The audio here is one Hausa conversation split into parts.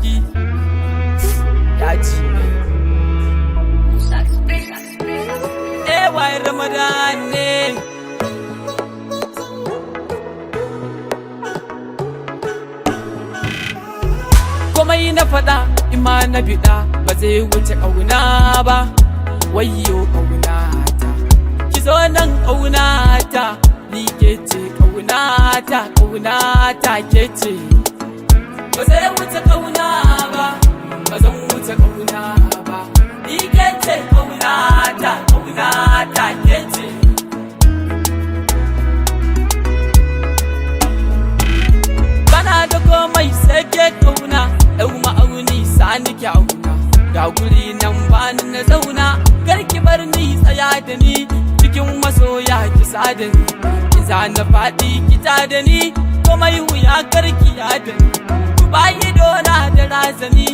sarki ya ci wai Ramadan ne komai na faɗa ima na biɗa ba zai wuce ƙauna ba wayyo ƙaunata ki zo nan ƙaunata ni ke ce ƙaunata ƙaunata ke ce ba zai wuce ƙauna ba ba zan wuce ƙauna ba ni ke ce ƙaunata ƙaunata ke ce bana da komai sai ke ƙauna ɗau ma'auni sani ki auna ga guri nan bani na zauna karki bar ni tsaya da ni cikin masoya ki sada ni ki zana faɗi ki ta da ni komai wuya karki ya da ni ku bayi dona da razani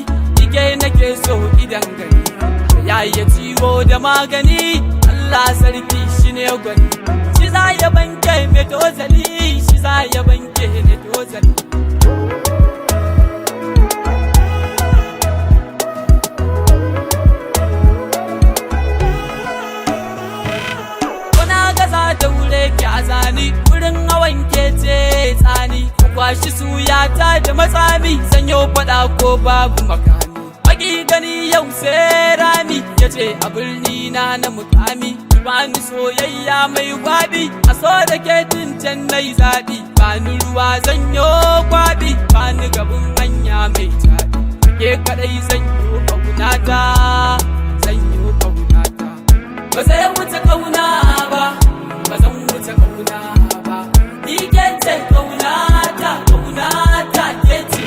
ike nake so idan gani yaya ciwo da magani Allah sarki shine gwani shi za ya banke mai tozali shi za ya banke mai tozali zani wurin hawan kece tsani kwashi suyata da matsami sanyo fada ko babu makami baki gani yau sai rami yace a birni na mukami bani soyayya mai gwabi a so da ke can nayi zabi bani ruwa zanyo gwabi bani gabin hanya mai tabi ke kadai zanyo kaunata zanyo kaunata ba sai wuce kauna ba ba zan wuce kauna ba ni ke ce kaunata kaunata ke ce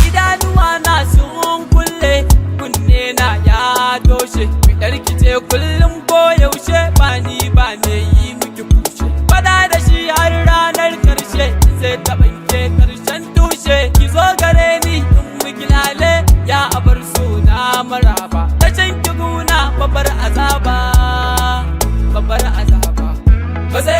idanuwa na sun kulle kunne na ya doshe bidar ki ce kullum ko yaushe ba ni ba ne yi miki kushe fada da shi har ranar karshe zai taɓanke karshen tushe ki zo gare ni in miki lale ya abar suna maraba tashin ki guna babbar azaba babbar azaba ba sai